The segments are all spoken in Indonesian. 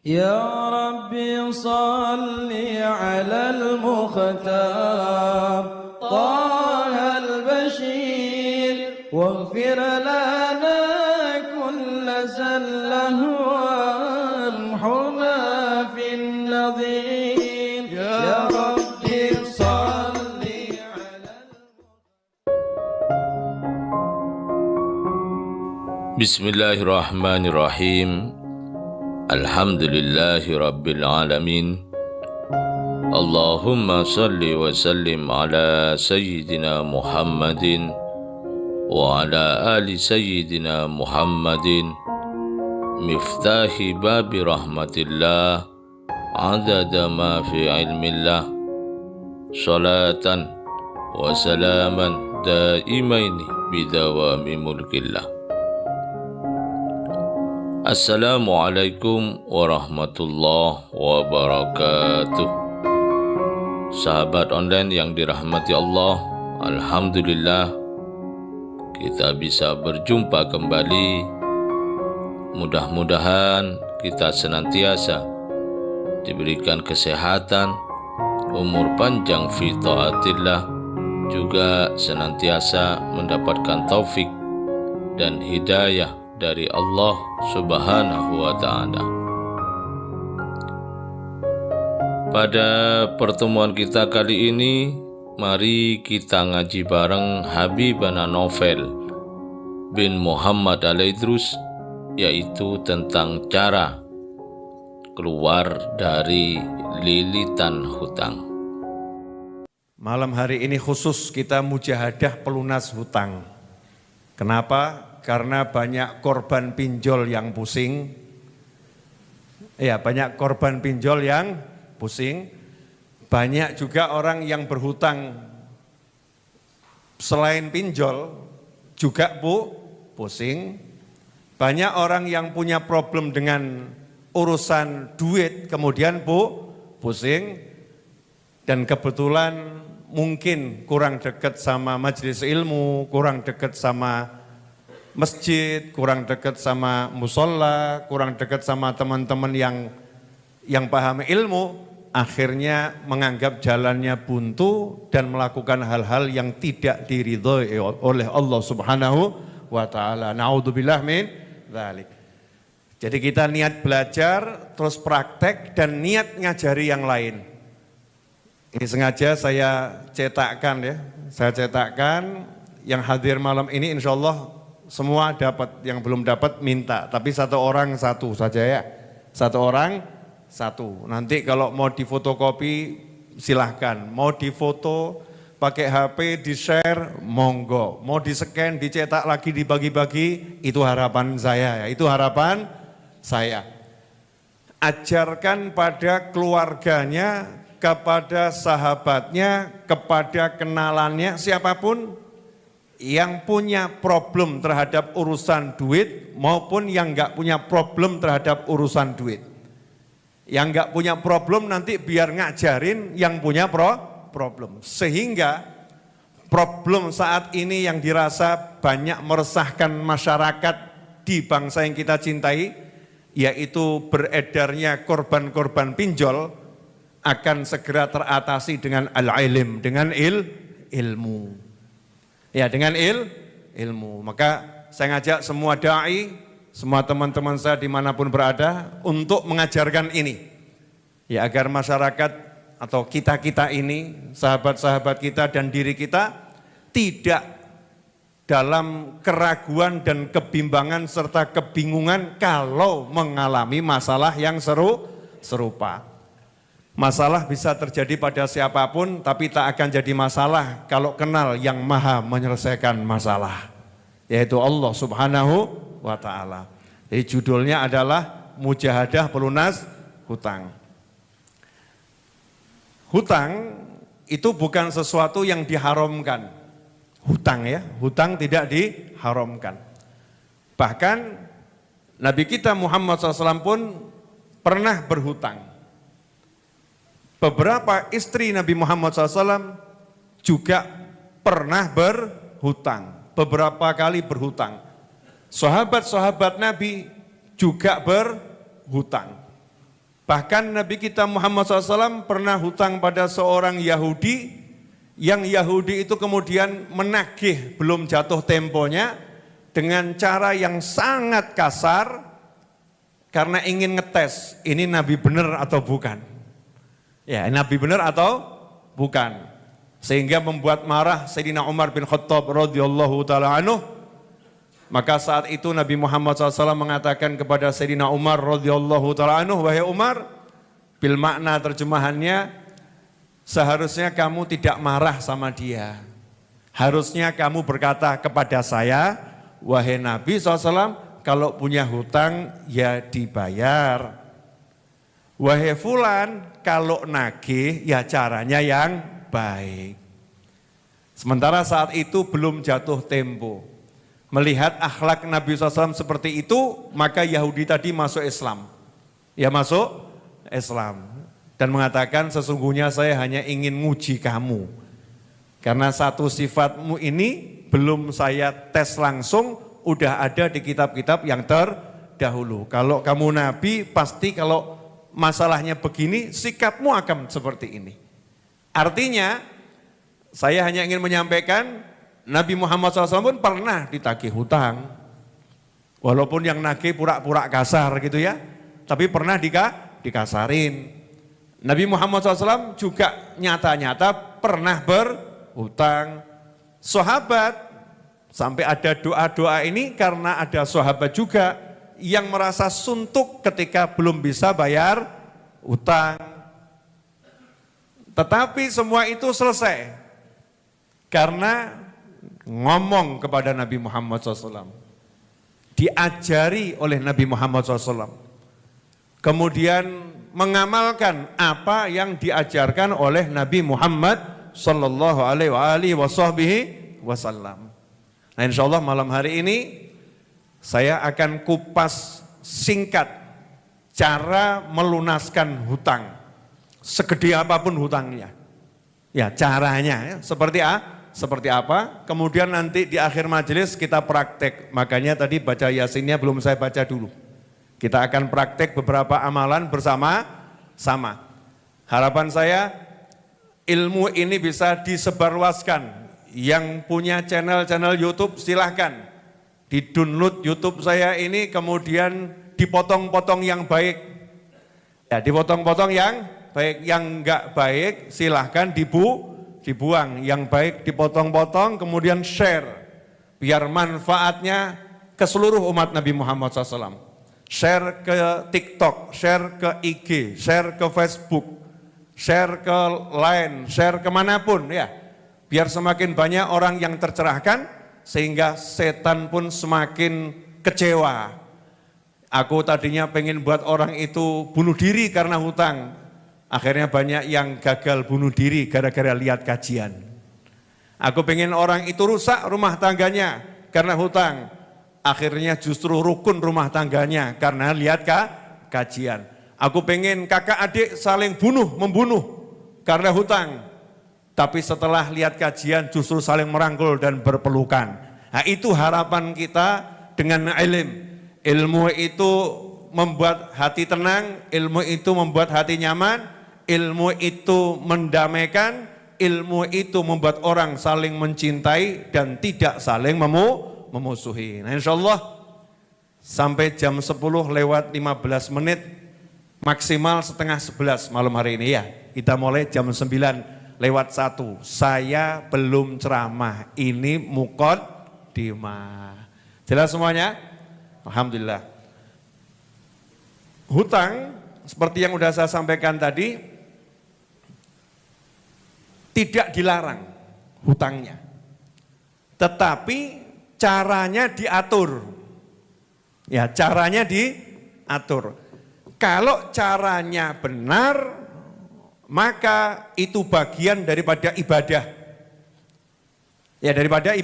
يا ربي صل على المختار طه البشير واغفر لنا كل زله وامحنا في النظير يا ربي صل على بسم الله الرحمن الرحيم Alhamdulillahi Rabbil Alamin. Allahumma salli wa sallim ala Sayyidina Muhammadin wa ala ali Sayyidina Muhammadin miftahi babi rahmatillah adada ma fi ilmillah salatan wa salaman daimaini bidawami mulkillah. Assalamualaikum warahmatullahi wabarakatuh. Sahabat online yang dirahmati Allah, alhamdulillah kita bisa berjumpa kembali. Mudah-mudahan kita senantiasa diberikan kesehatan, umur panjang fi taatillah, juga senantiasa mendapatkan taufik dan hidayah dari Allah Subhanahu wa ta'ala. Pada pertemuan kita kali ini, mari kita ngaji bareng Habibana Novel bin Muhammad Al-Idrus, yaitu tentang cara keluar dari lilitan hutang. Malam hari ini khusus kita mujahadah pelunas hutang. Kenapa? Karena banyak korban pinjol yang pusing. Ya, banyak korban pinjol yang pusing. Banyak juga orang yang berhutang selain pinjol juga pusing. Banyak orang yang punya problem dengan urusan duit kemudian pusing. Dan kebetulan mungkin kurang dekat sama majelis ilmu, kurang dekat sama masjid, kurang dekat sama musola, kurang dekat sama teman-teman yang paham ilmu, akhirnya menganggap jalannya buntu dan melakukan hal-hal yang tidak diridhoi oleh Allah Subhanahu wa ta'ala. Na'udzubillah min dzalik. Jadi kita niat belajar, terus praktek dan niat ngajari yang lain. Ini sengaja saya cetakkan ya, yang hadir malam ini insya Allah semua dapat, yang belum dapat minta, tapi satu orang satu saja ya, satu orang satu. Nanti kalau mau difotokopi silahkan, mau difoto pakai HP di share monggo, mau di scan dicetak lagi dibagi-bagi, itu harapan saya ya, itu harapan saya. Ajarkan pada keluarganya, kepada sahabatnya, kepada kenalannya, siapapun yang punya problem terhadap urusan duit maupun yang enggak punya problem terhadap urusan duit. Yang enggak punya problem nanti biar ngajarin yang punya problem. Sehingga problem saat ini yang dirasa banyak meresahkan masyarakat di bangsa yang kita cintai, yaitu beredarnya korban-korban pinjol, akan segera teratasi dengan al-ilm, dengan ilmu. Ya, dengan ilmu. Maka saya ngajak semua da'i, semua teman-teman saya dimanapun berada untuk mengajarkan ini. Ya, agar masyarakat atau kita-kita ini, sahabat-sahabat kita dan diri kita tidak dalam keraguan dan kebimbangan serta kebingungan kalau mengalami masalah yang serupa. Masalah bisa terjadi pada siapapun, tapi tak akan jadi masalah kalau kenal yang maha menyelesaikan masalah, yaitu Allah Subhanahu wa ta'ala. Jadi judulnya adalah Mujahadah Pelunas Hutang. Hutang itu bukan sesuatu yang diharamkan. Hutang ya, hutang tidak diharamkan. Bahkan Nabi kita Muhammad SAW pun pernah berhutang. Beberapa istri Nabi Muhammad SAW juga pernah berhutang, beberapa kali berhutang. Sahabat-sahabat Nabi juga berhutang. Bahkan Nabi kita Muhammad SAW pernah hutang pada seorang Yahudi, yang Yahudi itu kemudian menagih belum jatuh temponya dengan cara yang sangat kasar karena ingin ngetes ini Nabi benar atau bukan. Ya, Nabi benar atau bukan. Sehingga membuat marah Sayyidina Umar bin Khattab radhiyallahu taala anhu. Maka saat itu Nabi Muhammad SAW mengatakan kepada Sayyidina Umar radhiyallahu taala anhu, wahai Umar, bil makna terjemahannya, seharusnya kamu tidak marah sama dia. Harusnya kamu berkata kepada saya, wahai Nabi SAW, kalau punya hutang ya dibayar. Wahai fulan, kalau nagih ya caranya yang baik. Sementara saat itu belum jatuh tempo. Melihat akhlak Nabi SAW seperti itu, maka Yahudi tadi masuk Islam. Ya masuk Islam. Dan mengatakan sesungguhnya saya hanya ingin nguji kamu. Karena satu sifatmu ini belum saya tes langsung, udah ada di kitab-kitab yang terdahulu. Kalau kamu Nabi, pasti kalau masalahnya begini, sikapmu akan seperti ini. Artinya, saya hanya ingin menyampaikan, Nabi Muhammad SAW pun pernah ditagih hutang. Walaupun yang nagih pura-pura kasar gitu ya, tapi pernah dikasarin. Nabi Muhammad SAW juga nyata-nyata pernah berhutang. Sahabat, sampai ada doa-doa ini karena ada sahabat juga yang merasa suntuk ketika belum bisa bayar hutang. Tetapi semua itu selesai karena ngomong kepada Nabi Muhammad SAW, diajari oleh Nabi Muhammad SAW, kemudian mengamalkan apa yang diajarkan oleh Nabi Muhammad Sallallahu Alaihi Wasallam. Nah, insya Allah malam hari ini saya akan kupas singkat cara melunaskan hutang, segede apapun hutangnya. Ya, caranya ya, seperti apa, kemudian nanti di akhir majelis kita praktek. Makanya tadi baca Yasinnya belum saya baca dulu. Kita akan praktek beberapa amalan bersama-sama. Harapan saya ilmu ini bisa disebarluaskan. Yang punya channel-channel YouTube silahkan di-download YouTube saya ini, kemudian dipotong-potong yang baik. Ya, dipotong-potong yang baik, yang enggak baik silahkan dibuang, yang baik dipotong-potong, kemudian share, biar manfaatnya ke seluruh umat Nabi Muhammad SAW. Share ke TikTok, share ke IG, share ke Facebook, share ke Line, share kemanapun ya. Biar semakin banyak orang yang tercerahkan, sehingga setan pun semakin kecewa. Aku tadinya pengen buat orang itu bunuh diri karena hutang. Akhirnya banyak yang gagal bunuh diri gara-gara lihat kajian. Aku pengen orang itu rusak rumah tangganya karena hutang. Akhirnya justru rukun rumah tangganya karena lihat kajian. Aku pengen kakak adik saling membunuh karena hutang. Tapi setelah lihat kajian justru saling merangkul dan berpelukan. Nah, itu harapan kita dengan ilmu. Ilmu itu membuat hati tenang, ilmu itu membuat hati nyaman, ilmu itu mendamaikan, ilmu itu membuat orang saling mencintai dan tidak saling memusuhi. Nah, insya Allah sampai jam 10 lewat 15 menit, maksimal setengah 11 malam hari ini ya. Kita mulai jam 9 lewat 1. Saya belum ceramah, ini muqaddimah. Jelas semuanya? Alhamdulillah. Hutang seperti yang sudah saya sampaikan tadi, tidak dilarang hutangnya, tetapi caranya diatur. Ya, caranya diatur. Kalau caranya benar, maka itu bagian daripada ibadah. Ya, daripada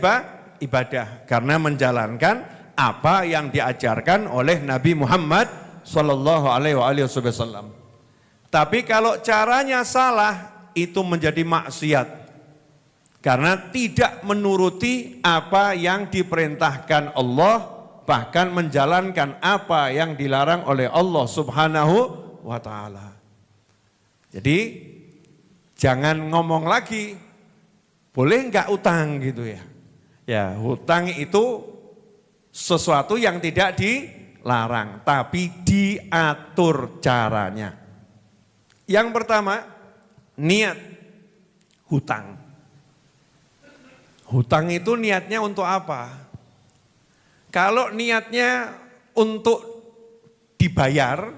ibadah karena menjalankan apa yang diajarkan oleh Nabi Muhammad Sallallahu Alaihi Wasallam. Tapi kalau caranya salah, itu menjadi maksiat karena tidak menuruti apa yang diperintahkan Allah, bahkan menjalankan apa yang dilarang oleh Allah Subhanahu wa ta'ala. Jadi jangan ngomong lagi, boleh enggak utang gitu ya. Ya, hutang itu sesuatu yang tidak dilarang, tapi diatur caranya. Yang pertama, niat hutang. Hutang itu niatnya untuk apa? Kalau niatnya untuk dibayar,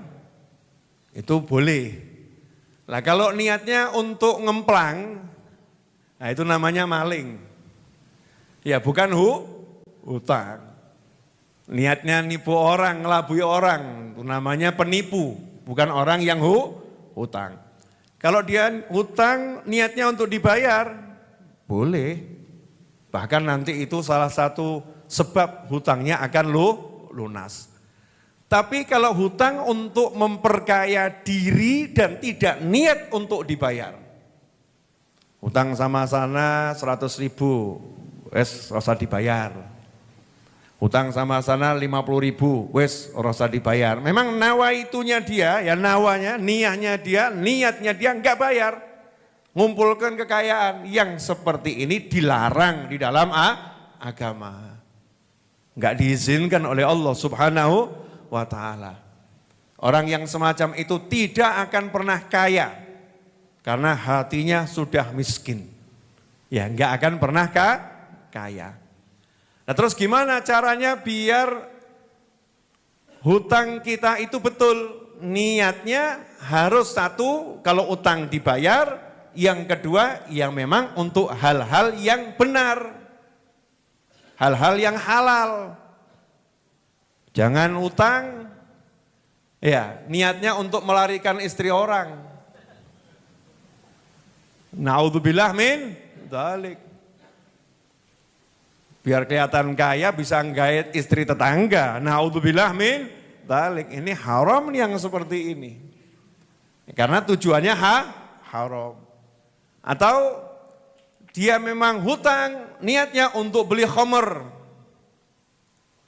itu boleh. Nah kalau niatnya untuk ngemplang, nah itu namanya maling. Ya bukan hutang. Niatnya nipu orang, ngelabui orang, itu namanya penipu. Bukan orang yang hutang. Kalau dia hutang niatnya untuk dibayar, boleh. Bahkan nanti itu salah satu sebab hutangnya akan lunas. Tapi kalau hutang untuk memperkaya diri dan tidak niat untuk dibayar. Hutang sama sana 100 ribu, wes rasa dibayar. Hutang sama sana 50 ribu, wes rasa dibayar. Memang nawaitunya dia, ya nawanya, niatnya dia enggak bayar. Ngumpulkan kekayaan yang seperti ini dilarang di dalam agama. Enggak diizinkan oleh Allah Subhanahu wa ta'ala. Orang yang semacam itu tidak akan pernah kaya karena hatinya sudah miskin. Ya, enggak akan pernah kaya. Nah, terus gimana caranya biar hutang kita itu betul? Niatnya harus satu, kalau utang dibayar, yang kedua yang memang untuk hal-hal yang benar. Hal-hal yang halal. Jangan utang, ya niatnya untuk melarikan istri orang. Naudzubillah min dzalik. Biar kelihatan kaya bisa nggait istri tetangga. Naudzubillah min dzalik. Ini haram yang seperti ini. Karena tujuannya haram. Atau dia memang hutang niatnya untuk beli khamr.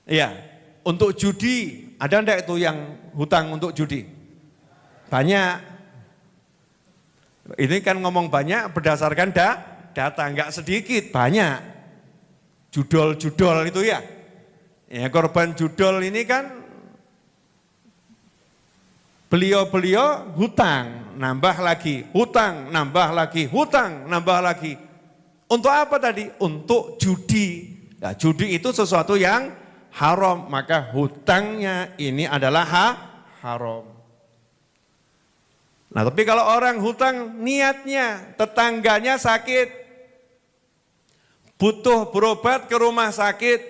Ya. Untuk judi, ada enggak itu yang hutang untuk judi? Banyak. Ini kan ngomong banyak berdasarkan data, enggak sedikit, banyak. Judol-judol itu ya. Ya korban judol ini kan beliau-beliau hutang, nambah lagi, hutang, nambah lagi, hutang, nambah lagi. Untuk apa tadi? Untuk judi. Nah, judi itu sesuatu yang haram, maka hutangnya ini adalah haram. Nah tapi kalau orang hutang niatnya tetangganya sakit, butuh berobat ke rumah sakit,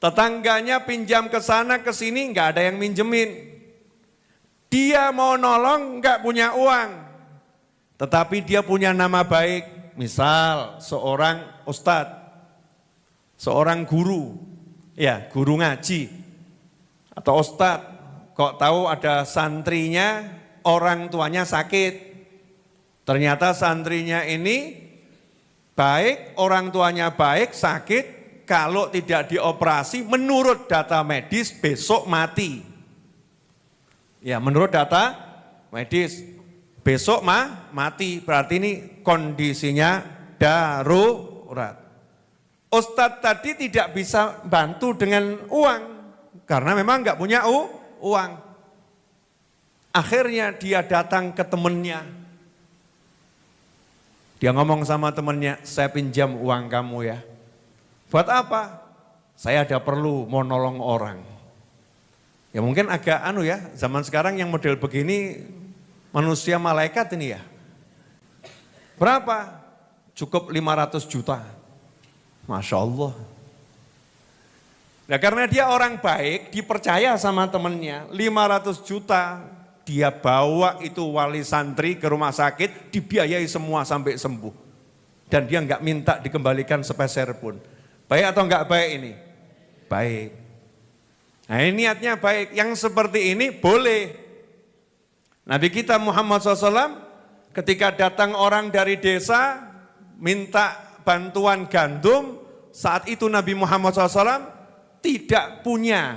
tetangganya pinjam ke sana ke sini nggak ada yang minjemin, dia mau nolong nggak punya uang, tetapi dia punya nama baik, misal seorang ustadz, seorang guru. Ya, guru ngaji atau ustadz, kok tahu ada santrinya, orang tuanya sakit. Ternyata santrinya ini baik, orang tuanya baik, sakit, kalau tidak dioperasi menurut data medis besok mati. Ya, menurut data medis besok mati, berarti ini kondisinya darurat. Ustadz tadi tidak bisa bantu dengan uang, karena memang enggak punya uang. Akhirnya dia datang ke temannya. Dia ngomong sama temannya, saya pinjam uang kamu ya. Buat apa? Saya ada perlu mau nolong orang. Ya mungkin agak zaman sekarang yang model begini manusia malaikat ini ya. Berapa? Cukup 500 juta. Masya Allah. Nah karena dia orang baik, dipercaya sama temennya, 500 juta dia bawa itu wali santri ke rumah sakit, dibiayai semua sampai sembuh. Dan dia enggak minta dikembalikan sepeser pun. Baik atau enggak baik ini? Baik. Nah ini niatnya baik, yang seperti ini boleh. Nabi kita Muhammad SAW ketika datang orang dari desa, minta bantuan gandum, saat itu Nabi Muhammad SAW tidak punya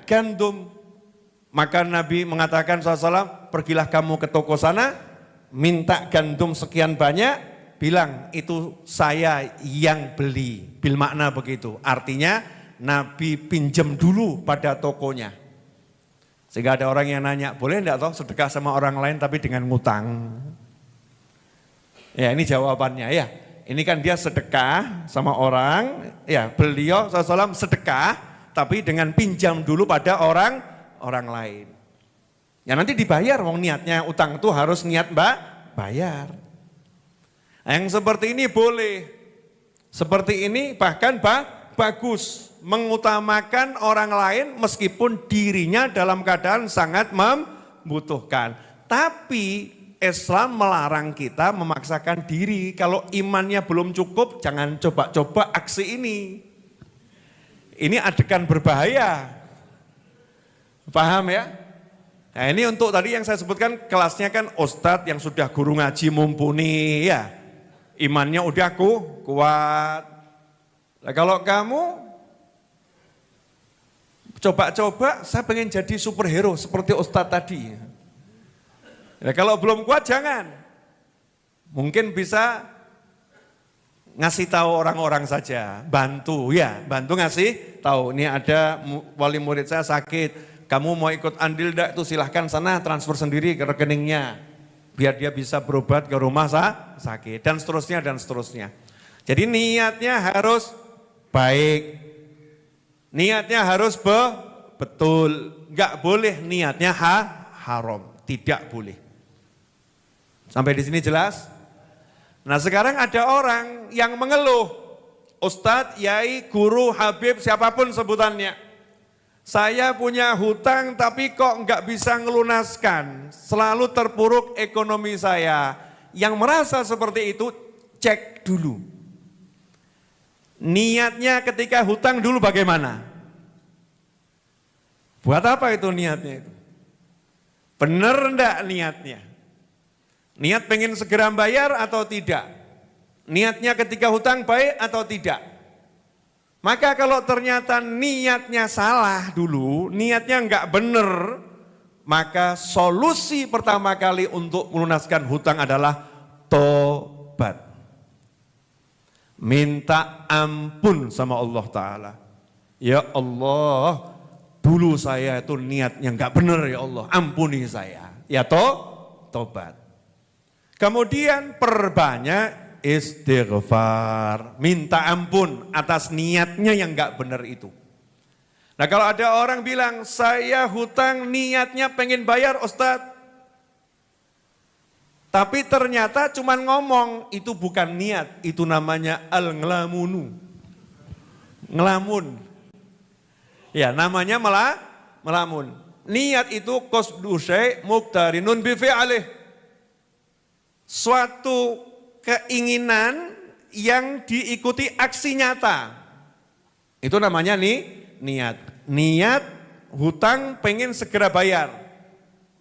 gandum. Maka Nabi mengatakan SAW, pergilah kamu ke toko sana, minta gandum sekian banyak, bilang itu saya yang beli. Bil makna begitu. Artinya Nabi pinjam dulu pada tokonya. Sehingga ada orang yang nanya, boleh enggak toh sedekah sama orang lain tapi dengan ngutang? Ya ini jawabannya ya. Ini kan dia sedekah sama orang, ya beliau SAW sedekah tapi dengan pinjam dulu pada orang lain. Ya nanti dibayar, wong niatnya utang itu harus niat bayar. Yang seperti ini boleh, seperti ini bahkan bagus, mengutamakan orang lain meskipun dirinya dalam keadaan sangat membutuhkan. Tapi Islam melarang kita memaksakan diri, kalau imannya belum cukup jangan coba-coba aksi ini. Ini adegan berbahaya. Paham ya? Nah ini untuk tadi yang saya sebutkan kelasnya kan ustadz yang sudah guru ngaji mumpuni ya. Imannya udah kuat. Nah, kalau kamu coba-coba saya pengen jadi superhero seperti ustadz tadi. Ya, kalau belum kuat jangan. Mungkin bisa ngasih tahu orang-orang saja, bantu ngasih tahu. Ini ada wali murid saya sakit, kamu mau ikut andil enggak? Itu silahkan sana transfer sendiri ke rekeningnya. Biar dia bisa berobat ke rumah sakit dan seterusnya. Jadi niatnya harus baik. Niatnya harus betul. Enggak boleh niatnya haram, tidak boleh. Sampai di sini jelas? Nah sekarang ada orang yang mengeluh, ustadz, yai, guru, habib, siapapun sebutannya. Saya punya hutang tapi kok enggak bisa ngelunaskan, selalu terpuruk ekonomi saya. Yang merasa seperti itu, cek dulu. Niatnya ketika hutang dulu bagaimana? Buat apa itu niatnya itu? Benar enggak niatnya? Niat pengen segera bayar atau tidak? Niatnya ketika hutang baik atau tidak? Maka kalau ternyata niatnya salah dulu, niatnya enggak benar, maka solusi pertama kali untuk melunaskan hutang adalah tobat. Minta ampun sama Allah Ta'ala. Ya Allah, dulu saya itu niatnya enggak benar ya Allah, ampuni saya. Ya tobat. Kemudian perbanyak istighfar, minta ampun atas niatnya yang enggak benar itu. Nah kalau ada orang bilang, saya hutang niatnya pengen bayar Ustadz. Tapi ternyata cuman ngomong, itu bukan niat, itu namanya al-nglamunu. Ngelamun. Ya namanya melamun. Niat itu qasdu syai' muqtarinun bi fi'alih. Suatu keinginan yang diikuti aksi nyata. Itu namanya niat. Niat hutang pengen segera bayar.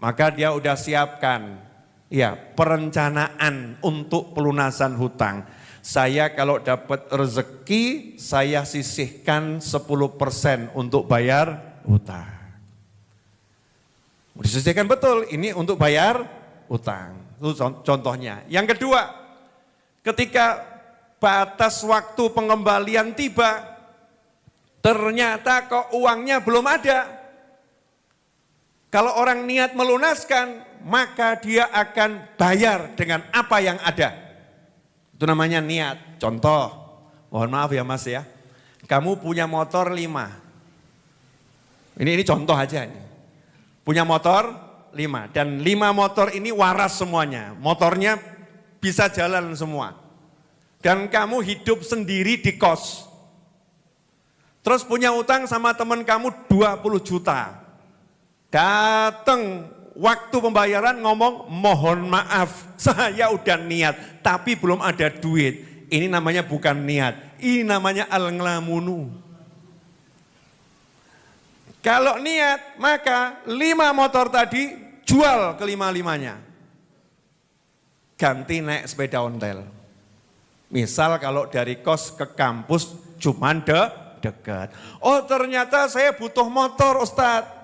Maka dia udah siapkan ya perencanaan untuk pelunasan hutang. Saya kalau dapat rezeki, saya sisihkan 10% untuk bayar hutang. Disisihkan betul, ini untuk bayar hutang. Itu contohnya. Yang kedua, ketika batas waktu pengembalian tiba, ternyata kok uangnya belum ada. Kalau orang niat melunaskan, maka dia akan bayar dengan apa yang ada. Itu namanya niat. Contoh, mohon maaf ya Mas ya, kamu punya motor 5. Ini contoh aja ini. Punya motor 5 dan 5 motor ini waras semuanya, motornya bisa jalan semua. Dan kamu hidup sendiri di kos. Terus punya utang sama teman kamu 20 juta. Datang waktu pembayaran ngomong, mohon maaf saya udah niat tapi belum ada duit. Ini namanya bukan niat, ini namanya al-nglamunu. Kalau niat maka 5 motor tadi jual ke 5-5-nya. Ganti naik sepeda ontel. Misal kalau dari kos ke kampus cuman dekat. Oh ternyata saya butuh motor Ustadz.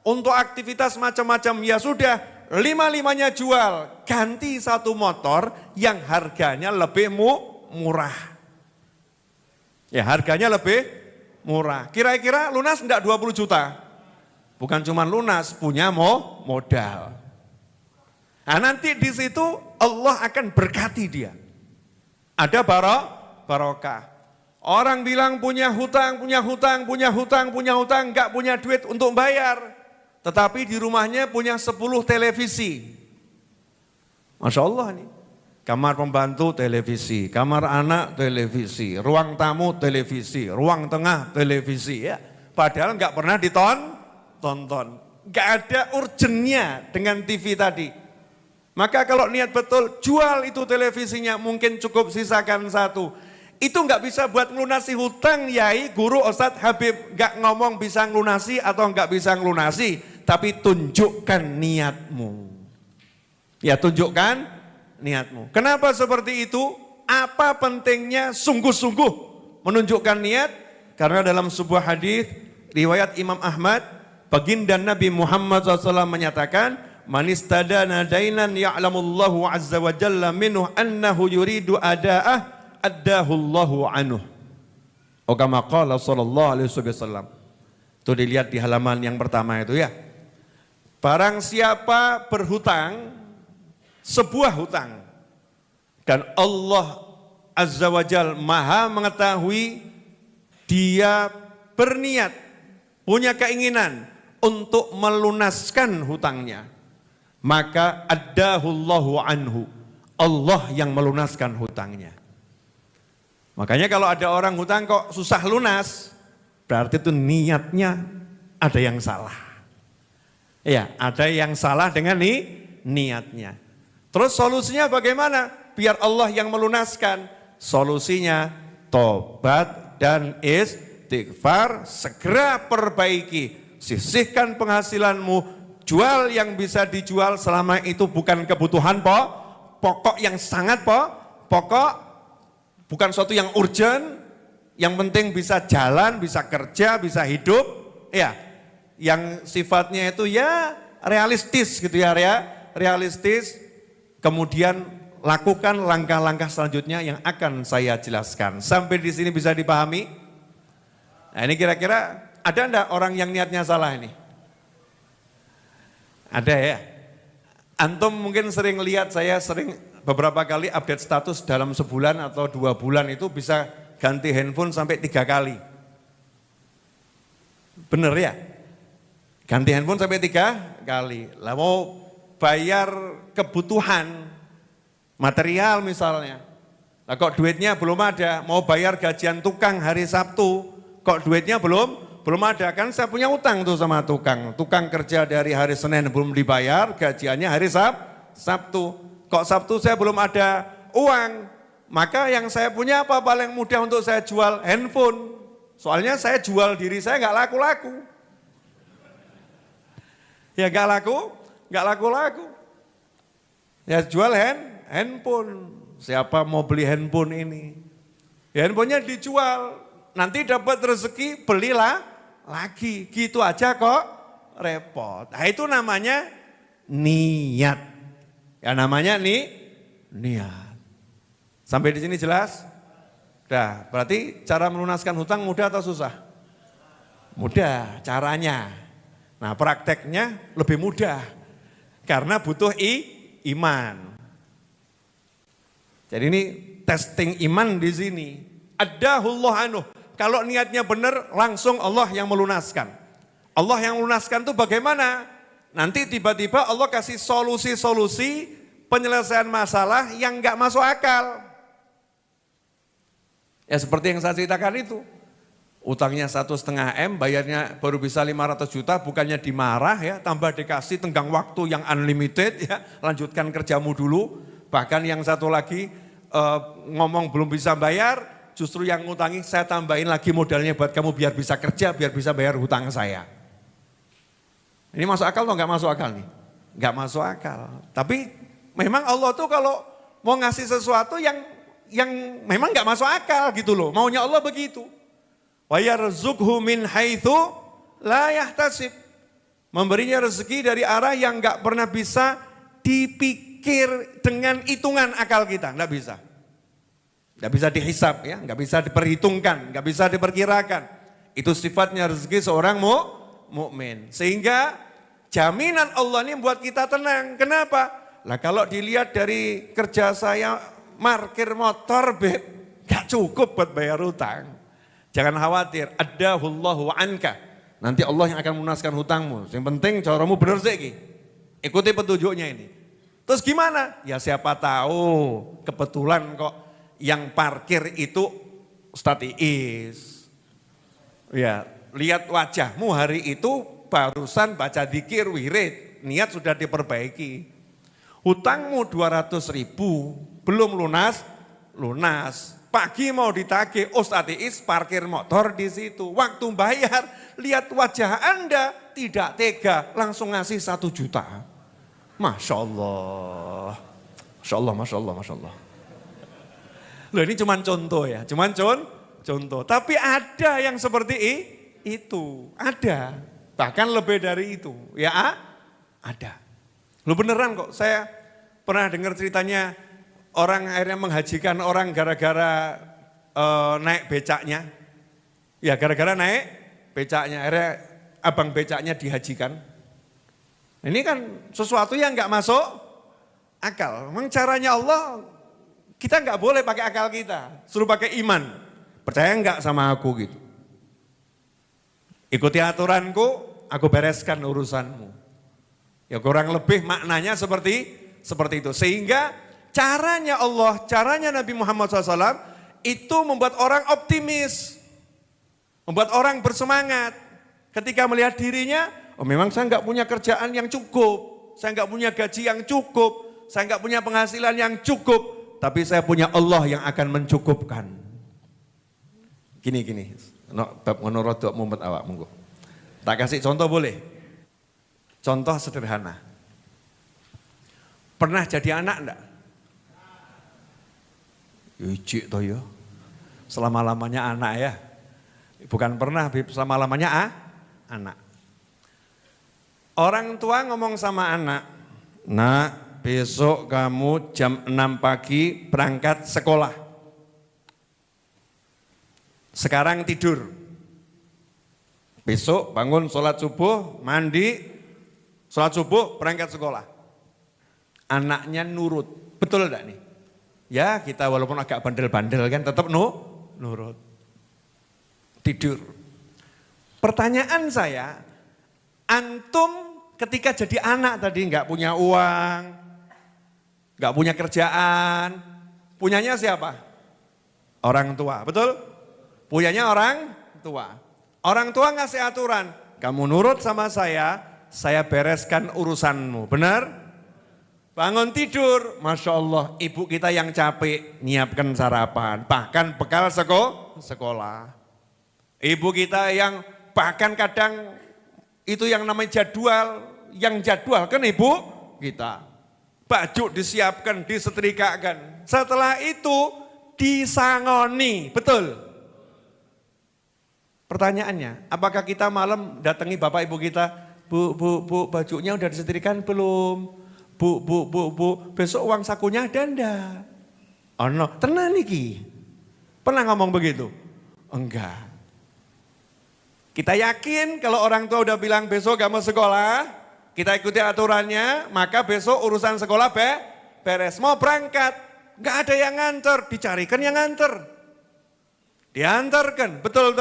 untuk aktivitas macam-macam, ya sudah, 5-5-nya jual, ganti satu motor yang harganya lebih murah. Ya, harganya lebih murah. Kira-kira lunas enggak 20 juta? Bukan cuma lunas, punya modal. Nah, nanti di situ Allah akan berkati dia. Ada barokah. Orang bilang punya hutang, enggak punya duit untuk bayar. Tetapi di rumahnya punya 10 televisi. Masya Allah nih. Kamar pembantu televisi, kamar anak televisi, ruang tamu televisi, ruang tengah televisi. Ya. Padahal enggak pernah ditonton. Enggak ada urgennya dengan TV tadi. Maka kalau niat betul, jual itu televisinya, mungkin cukup sisakan satu. Itu enggak bisa buat ngelunasi hutang, Yai, Guru, Ustadz, Habib. Enggak ngomong bisa ngelunasi atau enggak bisa ngelunasi, tapi tunjukkan niatmu. Ya, tunjukkan niatmu. Kenapa seperti itu? Apa pentingnya sungguh-sungguh menunjukkan niat? Karena dalam sebuah hadis riwayat Imam Ahmad, baginda Nabi Muhammad SAW menyatakan, man istadana dainan ya'lamullahu azza wa jalla minhu annahu yuridu ada'ah addahullahu anhu. Kama qala sallallahu alaihi wasallam. Itu dilihat di halaman yang pertama itu ya. Barang siapa berhutang, sebuah hutang, dan Allah azza wa jalla maha mengetahui, dia berniat, punya keinginan untuk melunaskan hutangnya, maka addahullahu anhu, Allah yang melunaskan hutangnya. Makanya kalau ada orang hutang kok susah lunas, berarti itu niatnya ada yang salah. Ya, ada yang salah dengan niatnya. Terus solusinya bagaimana? Biar Allah yang melunaskan. Solusinya tobat dan istighfar, segera perbaiki, sisihkan penghasilanmu, jual yang bisa dijual selama itu bukan kebutuhan pokok yang sangat pokok, bukan sesuatu yang urgent, yang penting bisa jalan, bisa kerja, bisa hidup, ya. Yang sifatnya itu ya realistis gitu ya, realistis. Kemudian lakukan langkah-langkah selanjutnya yang akan saya jelaskan. Sampai di sini bisa dipahami? Nah, ini kira-kira ada enggak orang yang niatnya salah ini? Ada ya. Antum mungkin sering lihat, saya sering beberapa kali update status dalam sebulan atau 2 bulan itu bisa ganti handphone sampai 3 kali. Bener ya? Ganti handphone sampai 3 kali. Lah mau bayar kebutuhan material misalnya. Lah kok duitnya belum ada, mau bayar gajian tukang hari Sabtu, kok duitnya belum ada, kan saya punya utang tuh sama tukang kerja dari hari Senin belum dibayar, gajiannya hari Sabtu, kok Sabtu saya belum ada uang, maka yang saya punya apa paling mudah untuk saya jual? Handphone, soalnya saya jual diri saya nggak laku-laku, ya nggak laku-laku, ya jual handphone, siapa mau beli handphone ini, ya handphonenya dijual, nanti dapat rezeki belilah lagi, gitu aja kok repot. Nah itu namanya niat. Ya namanya niat. Sampai di sini jelas? Nah, berarti cara melunaskan hutang mudah atau susah? Mudah caranya. Nah, prakteknya lebih mudah. Karena butuh iman. Jadi ini testing iman di sini. Addahullahu anhu. Kalau niatnya benar, langsung Allah yang melunaskan. Allah yang melunaskan itu bagaimana? Nanti tiba-tiba Allah kasih solusi-solusi penyelesaian masalah yang enggak masuk akal. Ya seperti yang saya ceritakan itu. Utangnya 1,5 M, bayarnya baru bisa 500 juta, bukannya dimarah ya, tambah dikasih tenggang waktu yang unlimited ya, lanjutkan kerjamu dulu. Bahkan yang satu lagi ngomong belum bisa bayar, justru yang ngutangi saya tambahin lagi modalnya buat kamu biar bisa kerja, biar bisa bayar hutang saya. Ini masuk akal atau enggak masuk akal nih? Enggak masuk akal. Tapi memang Allah tuh kalau mau ngasih sesuatu yang memang enggak masuk akal gitu loh. Maunya Allah begitu. Wa yarzuqhu min haitsu la yahtasib. memberinya rezeki dari arah yang nggak pernah bisa dipikir dengan hitungan akal kita, nggak bisa. Nggak bisa dihisap ya, nggak bisa diperhitungkan, nggak bisa diperkirakan. Itu sifatnya rezeki seorang mukmin. Sehingga jaminan Allah ini membuat kita tenang. Kenapa? Lah kalau dilihat dari kerja saya parkir motor, Beb, nggak cukup buat bayar utang. Jangan khawatir, adahullahu anka. Nanti Allah yang akan melunaskan hutangmu. Yang penting caramu bener sih. Ikuti petunjuknya ini. Terus gimana? Ya siapa tahu kebetulan kok yang parkir itu Ustadz Iis. Ya, lihat wajahmu hari itu barusan baca dzikir wirid, niat sudah diperbaiki. Hutangmu 200.000 belum lunas. Pagi mau ditagih, Ustadz Iis parkir motor di situ. Waktu bayar, lihat wajah Anda tidak tega, langsung ngasih 1 juta. Masya Allah. Masya Allah, Masya Allah, Masya Allah. Loh ini cuma contoh ya, cuma contoh. Tapi ada yang seperti itu, ada. Bahkan lebih dari itu, ya ada. Loh beneran kok, saya pernah dengar ceritanya orang akhirnya menghajikan orang gara-gara naik becaknya. Ya gara-gara naik becaknya, akhirnya abang becaknya dihajikan. Ini kan sesuatu yang nggak masuk akal. Memang caranya Allah, kita nggak boleh pakai akal kita, suruh pakai iman. Percaya nggak sama aku gitu? Ikuti aturanku, aku bereskan urusanmu. Ya kurang lebih maknanya seperti itu. Sehingga caranya Allah, caranya Nabi Muhammad SAW itu membuat orang optimis, membuat orang bersemangat. Ketika melihat dirinya, oh memang saya nggak punya kerjaan yang cukup, saya nggak punya gaji yang cukup, saya nggak punya penghasilan yang cukup. Tapi saya punya Allah yang akan mencukupkan. Gini. Bab ngono rodok mumpet awak monggo. Tak kasih contoh boleh? Contoh sederhana. Pernah jadi anak enggak? Ijik toh ya. Selama-lamanya anak ya. Bukan pernah, selama-lamanya anak. Orang tua ngomong sama anak, "Nak, besok kamu jam 6 pagi berangkat sekolah. Sekarang tidur. Besok bangun sholat subuh, mandi, sholat subuh, berangkat sekolah." Anaknya nurut. Betul enggak nih? Ya kita walaupun agak bandel-bandel kan tetap nurut. Tidur. Pertanyaan saya, antum ketika jadi anak tadi nggak punya uang, nggak punya kerjaan, punyanya siapa? Orang tua, betul? Punyanya orang tua. Orang tua ngasih aturan, kamu nurut sama saya bereskan urusanmu, benar? Bangun tidur, Masya Allah, ibu kita yang capek nyiapkan sarapan, bahkan bekal sekolah. Ibu kita yang bahkan kadang itu yang namanya jadwal kan ibu kita. Baju disiapkan, disetrikakan. Setelah itu disangoni, betul? Pertanyaannya, apakah kita malam datangi bapak ibu kita, Bu, bajunya udah disetrikakan belum? Bu, besok uang sakunya ada enggak? Oh no, tenang niki. Pernah ngomong begitu? Enggak. Kita yakin kalau orang tua udah bilang besok gak mau sekolah, kita ikuti aturannya, maka besok urusan sekolah beres. Mau berangkat, gak ada yang nganter, dicarikan yang nganter. Diantarkan, betul.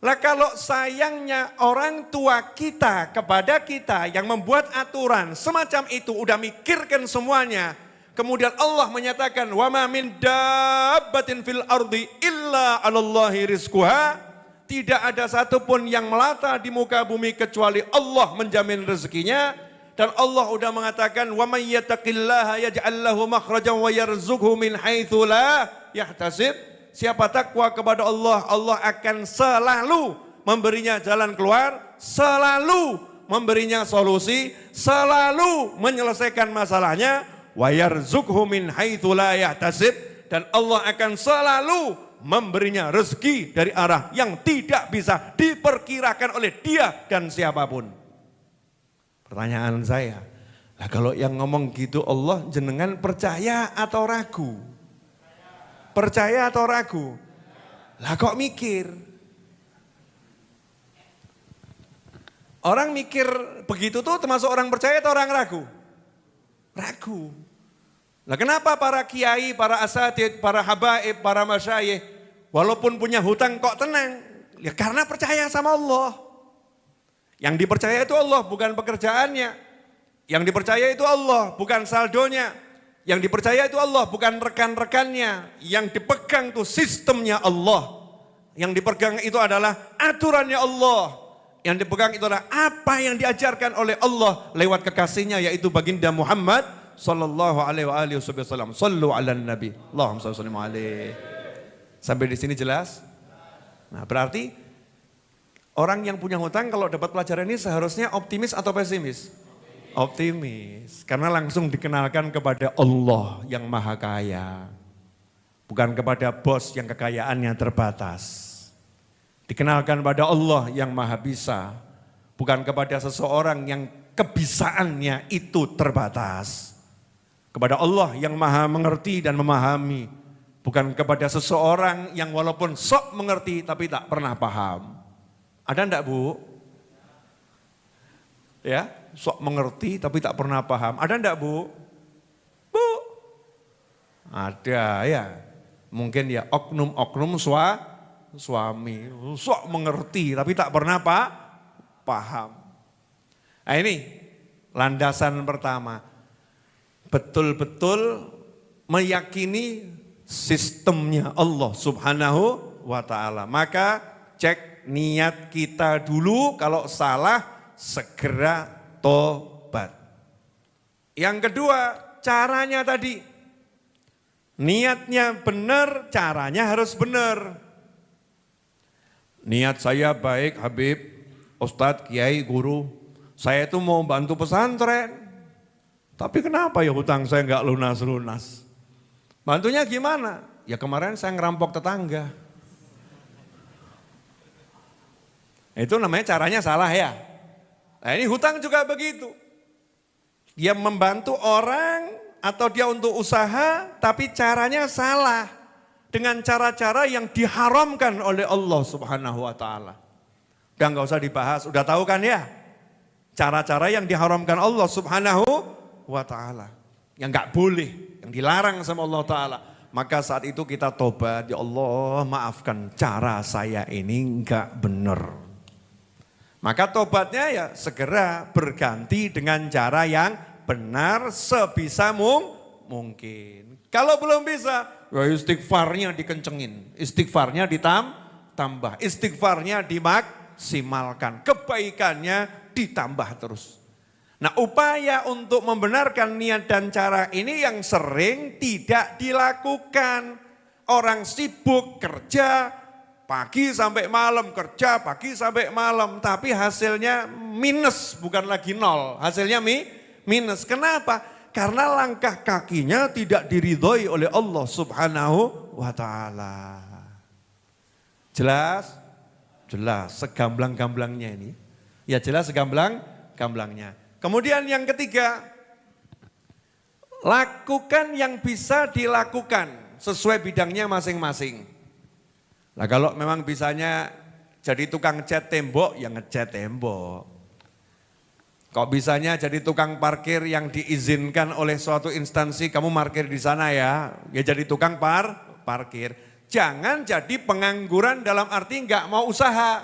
Lah kalau sayangnya orang tua kita kepada kita yang membuat aturan semacam itu, udah mikirkan semuanya. Kemudian Allah menyatakan, wa ma min dabbatin fil ardi illa 'alallahi rizquha. Tidak ada satupun yang melata di muka bumi kecuali Allah menjamin rezekinya. Dan Allah sudah mengatakan, wa may yattaqillaha yaj'al lahu makhrajan wa yarzuqhu min haitsu la yahtasib. Siapa takwa kepada Allah, Allah akan selalu memberinya jalan keluar, selalu memberinya solusi, selalu menyelesaikan masalahnya. Wa yarzuqhu min haitsu la yahtasib. Dan Allah akan selalu memberinya rezeki dari arah yang tidak bisa diperkirakan oleh dia dan siapapun. Pertanyaan saya, lah kalau yang ngomong gitu Allah, jenengan percaya atau ragu? Percaya atau ragu? Lah kok mikir? Orang mikir begitu tuh termasuk orang percaya atau orang ragu? Ragu. Nah kenapa para kiai, para asatid, para habaib, para masyayikh, walaupun punya hutang kok tenang? Ya karena percaya sama Allah. Yang dipercaya itu Allah, bukan pekerjaannya. Yang dipercaya itu Allah, bukan saldonya. Yang dipercaya itu Allah, bukan rekan-rekannya. Yang dipegang itu sistemnya Allah. Yang dipegang itu adalah aturannya Allah. Yang dipegang itu adalah apa yang diajarkan oleh Allah lewat kekasihnya, yaitu baginda Muhammad sallallahu alaihi wasallam. Sallu ala nabi. Allahumma shalli alaihi. Sampai di sini jelas? Nah, berarti orang yang punya hutang kalau dapat pelajaran ini seharusnya optimis atau pesimis? Optimis. Karena langsung dikenalkan kepada Allah yang maha kaya. Bukan kepada bos yang kekayaannya terbatas. Dikenalkan pada Allah yang maha bisa. Bukan kepada seseorang yang kebisaannya itu terbatas. Kepada Allah yang maha mengerti dan memahami. Bukan kepada seseorang yang walaupun sok mengerti tapi tak pernah paham. Ada enggak Bu? Ya, sok mengerti tapi tak pernah paham. Ada enggak Bu? Bu? Ada ya. Mungkin ya oknum-oknum suami. Sok mengerti tapi tak pernah paham. Nah ini landasan pertama. Betul-betul meyakini sistemnya Allah Subhanahu wa ta'ala. Maka cek niat kita dulu, kalau salah segera tobat. Yang kedua, caranya tadi. Niatnya benar, caranya harus benar. Niat saya baik, Habib, Ustadz, Kiai, Guru. Saya itu mau bantu pesantren. Tapi kenapa ya hutang saya enggak lunas-lunas? Bantunya gimana? Ya kemarin saya ngerampok tetangga. Itu namanya caranya salah ya. Nah ini hutang juga begitu. Dia membantu orang atau dia untuk usaha tapi caranya salah. Dengan cara-cara yang diharamkan oleh Allah Subhanahu wa ta'ala. Udah enggak usah dibahas, udah tahu kan ya? Cara-cara yang diharamkan Allah Subhanahu wa ta'ala. Yang enggak boleh, yang dilarang sama Allah ta'ala. Maka saat itu kita tobat, ya Allah maafkan cara saya ini enggak benar. Maka tobatnya ya segera berganti dengan cara yang benar sebisa mungkin. Kalau belum bisa, ya istighfarnya dikencengin, istighfarnya ditambah, istighfarnya dimaksimalkan, kebaikannya ditambah terus. Nah upaya untuk membenarkan niat dan cara ini yang sering tidak dilakukan. Orang sibuk kerja pagi sampai malam, kerja pagi sampai malam, tapi hasilnya minus, bukan lagi nol, hasilnya minus. Kenapa? Karena langkah kakinya tidak diridhoi oleh Allah Subhanahu wa ta'ala. Jelas? Jelas, segamblang-gamblangnya ini. Ya jelas segamblang-gamblangnya. Kemudian yang ketiga, lakukan yang bisa dilakukan sesuai bidangnya masing-masing. Nah kalau memang bisanya jadi tukang cat tembok, ya ngecat tembok. Kok bisanya jadi tukang parkir yang diizinkan oleh suatu instansi, kamu parkir di sana ya jadi tukang parkir. Jangan jadi pengangguran dalam arti nggak mau usaha,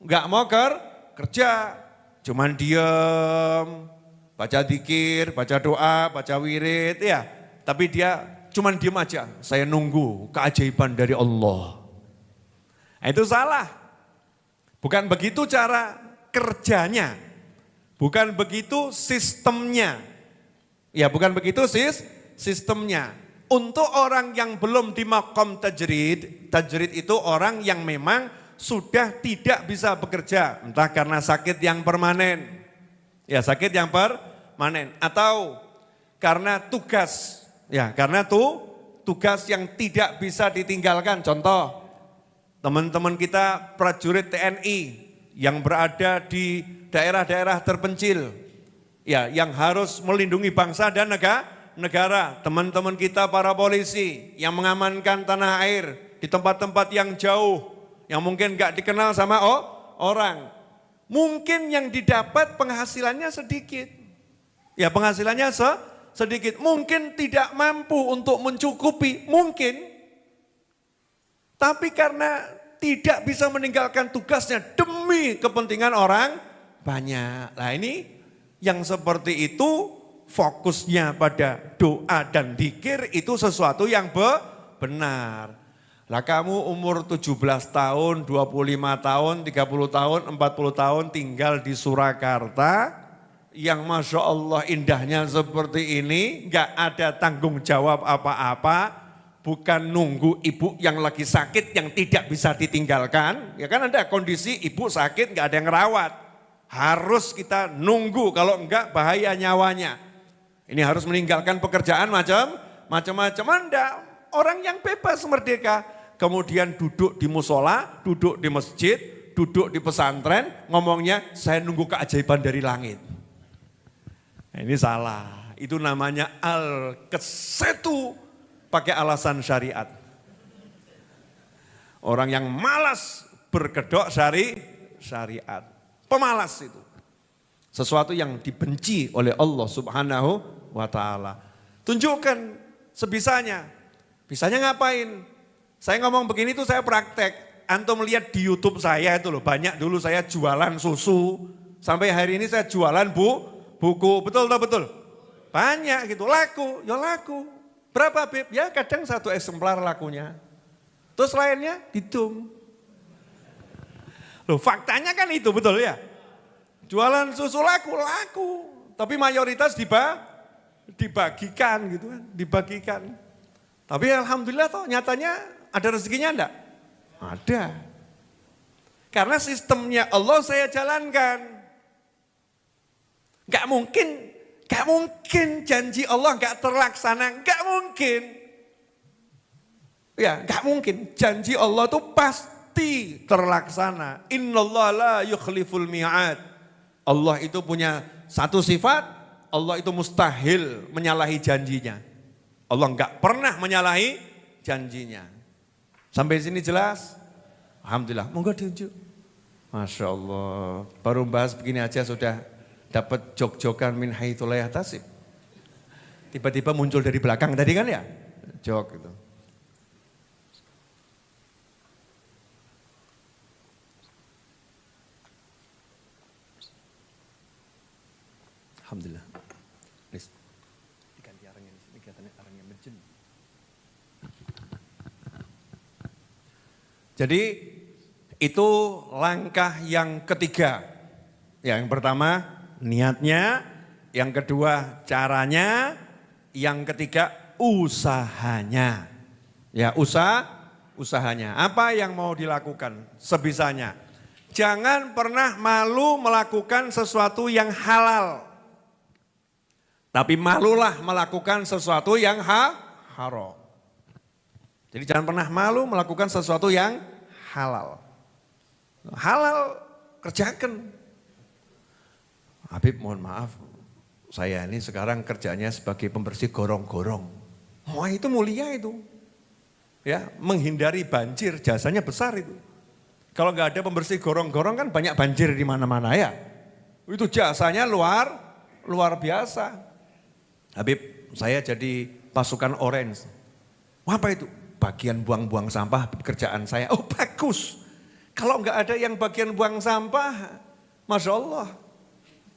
nggak mau kerja, cuman diem, baca dzikir, baca doa, baca wirid ya. Tapi dia cuman diem aja, saya nunggu keajaiban dari Allah. Nah, itu salah, bukan begitu cara kerjanya. Bukan begitu sistemnya. Ya bukan begitu sistemnya. Untuk orang yang belum di maqam tajrid, tajrid itu orang yang memang sudah tidak bisa bekerja. Entah karena sakit yang permanen. Ya sakit yang permanen. Atau karena tugas. Ya karena tugas yang tidak bisa ditinggalkan. Contoh, teman-teman kita prajurit TNI yang berada di daerah-daerah terpencil, Ya, yang harus melindungi bangsa dan negara. Teman-teman kita para polisi yang mengamankan tanah air di tempat-tempat yang jauh, yang mungkin gak dikenal sama orang. Mungkin yang didapat penghasilannya sedikit. Ya, penghasilannya sedikit. Mungkin tidak mampu untuk mencukupi, mungkin. Tapi karena tidak bisa meninggalkan tugasnya demi kepentingan orang banyak. Nah ini yang seperti itu fokusnya pada doa dan dzikir itu sesuatu yang benar. Lah kamu umur 17 tahun, 25 tahun, 30 tahun, 40 tahun tinggal di Surakarta yang Masya Allah indahnya seperti ini, gak ada tanggung jawab apa-apa, bukan nunggu ibu yang lagi sakit yang tidak bisa ditinggalkan. Ya kan ada kondisi ibu sakit gak ada yang ngerawat. Harus kita nunggu, kalau enggak bahaya nyawanya. Ini harus meninggalkan pekerjaan macam-macam. Anda orang yang bebas merdeka. Kemudian duduk di musola, duduk di masjid, duduk di pesantren, ngomongnya saya nunggu keajaiban dari langit. Nah, ini salah, itu namanya al-kesetu pakai alasan syariat. Orang yang malas berkedok syariat. Pemalas itu. Sesuatu yang dibenci oleh Allah Subhanahu wa ta'ala. Tunjukkan sebisanya. Bisanya ngapain? Saya ngomong begini tuh saya praktek. Antum lihat di YouTube saya itu loh. Banyak dulu saya jualan susu. Sampai hari ini saya jualan buku. Betul tak betul? Banyak gitu. Laku. Ya laku. Berapa Beb? Ya kadang 1 eksemplar lakunya. Terus lainnya ditum. Loh faktanya kan itu betul ya. Jualan susu laku. Tapi mayoritas dibagikan gitu kan. Dibagikan. Tapi alhamdulillah toh nyatanya ada rezekinya enggak? Ada. Karena sistemnya Allah saya jalankan. Gak mungkin janji Allah gak terlaksana. Gak mungkin. Ya gak mungkin. Janji Allah itu pasti terlaksana. Innallaha la yukhliful mi'ad. Allah itu punya satu sifat, Allah itu mustahil menyalahi janjinya. Allah enggak pernah menyalahi janjinya. Sampai sini jelas? Alhamdulillah, monggo diunjuk. Masya Allah, baru bahas begini aja sudah dapat jok-jokan min haitsu la yahtasib. Tiba-tiba muncul dari belakang tadi kan ya, jok gitu. Alhamdulillah. Diganti arangnya di sini, kelihatannya arangnya menjen. Jadi itu langkah yang ketiga. Ya, yang pertama niatnya, yang kedua caranya, yang ketiga usahanya. Ya, usahanya. Apa yang mau dilakukan sebisanya. Jangan pernah malu melakukan sesuatu yang halal. Tapi malulah melakukan sesuatu yang haram. Jadi jangan pernah malu melakukan sesuatu yang halal. Halal kerjakan. Habib mohon maaf, saya ini sekarang kerjanya sebagai pembersih gorong-gorong. Wah itu mulia itu. Ya, menghindari banjir jasanya besar itu. Kalau nggak ada pembersih gorong-gorong kan banyak banjir di mana-mana ya. Itu jasanya luar biasa. Habib, saya jadi pasukan orange. Apa itu? Bagian buang-buang sampah pekerjaan saya. Oh bagus. Kalau enggak ada yang bagian buang sampah, Masya Allah,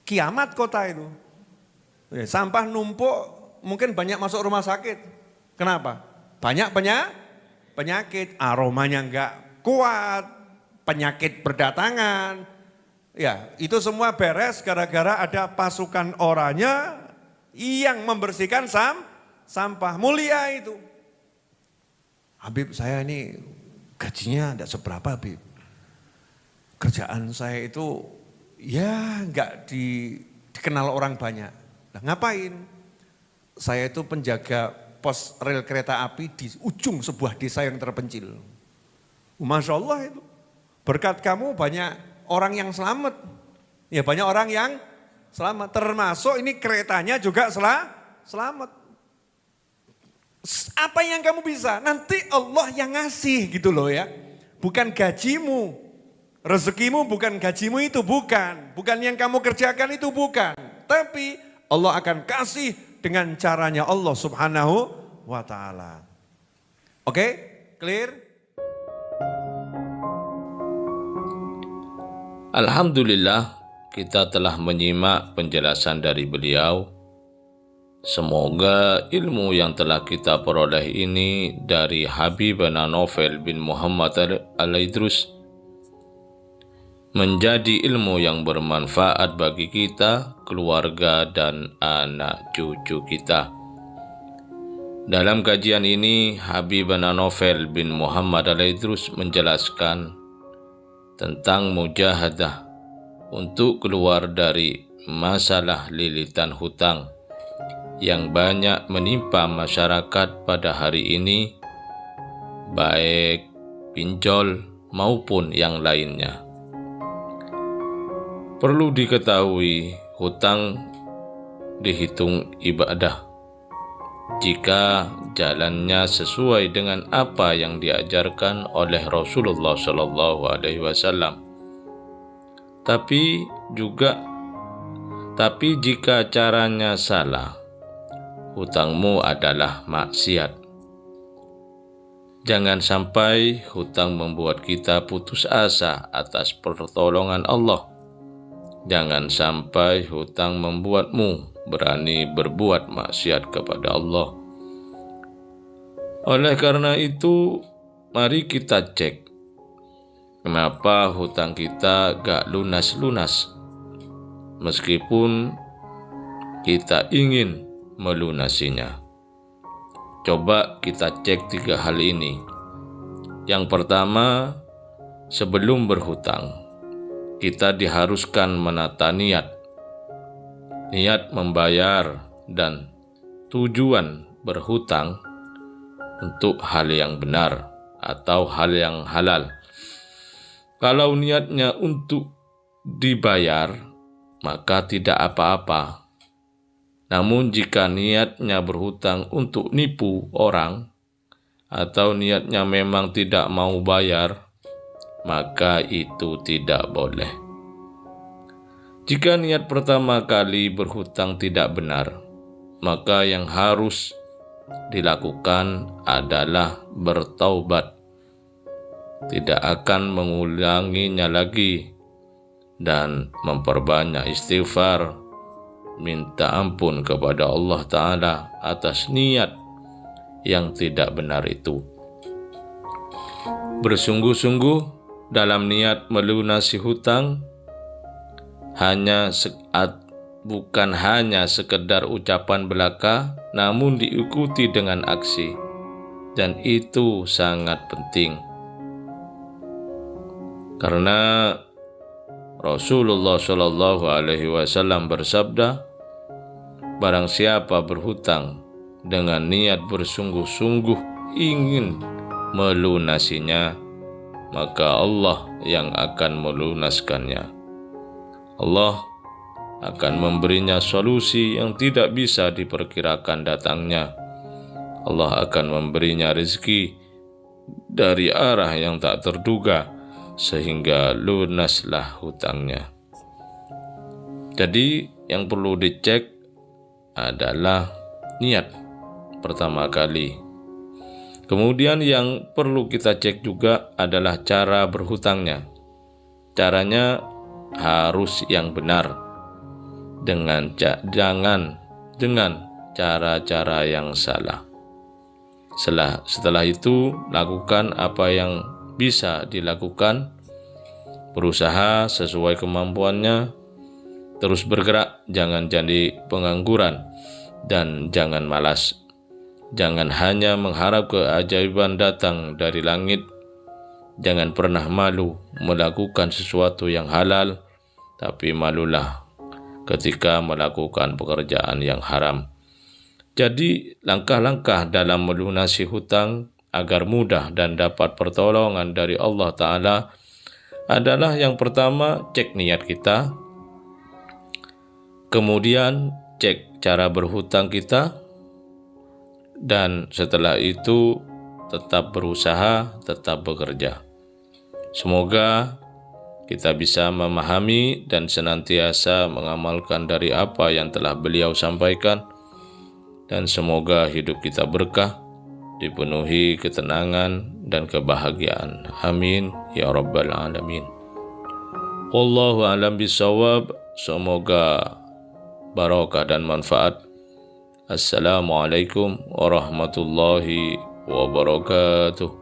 kiamat kota itu. Sampah numpuk, mungkin banyak masuk rumah sakit. Kenapa? Banyak penyakit, aromanya enggak kuat, penyakit berdatangan. Ya, itu semua beres gara-gara ada pasukan oranye yang membersihkan sampah. Mulia itu. Habib saya ini gajinya tidak seberapa Habib. Kerjaan saya itu ya enggak dikenal orang banyak. Nah, ngapain? Saya itu penjaga pos rel kereta api di ujung sebuah desa yang terpencil. Masya Allah itu. Berkat kamu banyak orang yang selamat. Ya banyak orang yang Selamat. Termasuk ini keretanya juga selamat. Apa yang kamu bisa? Nanti Allah yang ngasih gitu loh ya. Bukan gajimu. Rezekimu bukan gajimu itu, bukan. Bukan yang kamu kerjakan itu, bukan. Tapi Allah akan kasih dengan caranya Allah subhanahu wa ta'ala. Oke? Clear? Alhamdulillah, kita telah menyimak penjelasan dari beliau. Semoga ilmu yang telah kita peroleh ini dari Habibana Novel bin Muhammad Al-Idrus menjadi ilmu yang bermanfaat bagi kita, keluarga, dan anak cucu kita. Dalam kajian ini, Habibana Novel bin Muhammad Al-Idrus menjelaskan tentang mujahadah untuk keluar dari masalah lilitan hutang yang banyak menimpa masyarakat pada hari ini, baik pinjol maupun yang lainnya. Perlu diketahui, hutang dihitung ibadah jika jalannya sesuai dengan apa yang diajarkan oleh Rasulullah SAW. Tapi jika caranya salah, hutangmu adalah maksiat. Jangan sampai hutang membuat kita putus asa atas pertolongan Allah. Jangan sampai hutang membuatmu berani berbuat maksiat kepada Allah. Oleh karena itu, mari kita cek kenapa hutang kita gak lunas-lunas, meskipun kita ingin melunasinya. Coba kita cek 3 hal ini. Yang pertama, sebelum berhutang, kita diharuskan menata niat membayar dan tujuan berhutang untuk hal yang benar atau hal yang halal. Kalau niatnya untuk dibayar, maka tidak apa-apa. Namun jika niatnya berhutang untuk nipu orang, atau niatnya memang tidak mau bayar, maka itu tidak boleh. Jika niat pertama kali berhutang tidak benar, maka yang harus dilakukan adalah bertaubat. Tidak akan mengulanginya lagi dan memperbanyak istighfar, minta ampun kepada Allah Ta'ala atas niat yang tidak benar itu. Bersungguh-sungguh dalam niat melunasi hutang, bukan hanya sekedar ucapan belaka, namun diikuti dengan aksi, dan itu sangat penting. Karena Rasulullah SAW bersabda, barang siapa berhutang dengan niat bersungguh-sungguh ingin melunasinya, maka Allah yang akan melunaskannya. Allah akan memberinya solusi yang tidak bisa diperkirakan datangnya. Allah akan memberinya rezeki dari arah yang tak terduga, sehingga lunaslah hutangnya. Jadi yang perlu dicek adalah niat pertama kali. Kemudian yang perlu kita cek juga adalah cara berhutangnya. Caranya harus yang benar, jangan dengan cara-cara yang salah. Setelah itu, lakukan apa yang bisa dilakukan, berusaha sesuai kemampuannya, terus bergerak, jangan jadi pengangguran, dan jangan malas. Jangan hanya mengharap keajaiban datang dari langit. Jangan pernah malu melakukan sesuatu yang halal, tapi malulah ketika melakukan pekerjaan yang haram. Jadi, langkah-langkah dalam melunasi hutang agar mudah dan dapat pertolongan dari Allah Ta'ala adalah yang pertama, cek niat kita. Kemudian cek cara berhutang kita, dan setelah itu tetap berusaha, tetap bekerja. Semoga kita bisa memahami dan senantiasa mengamalkan dari apa yang telah beliau sampaikan, dan semoga hidup kita berkah, dipenuhi ketenangan dan kebahagiaan. Amin ya rabbal alamin. Wallahu a'lam bishawab. Semoga barokah dan manfaat. Assalamualaikum warahmatullahi wabarakatuh.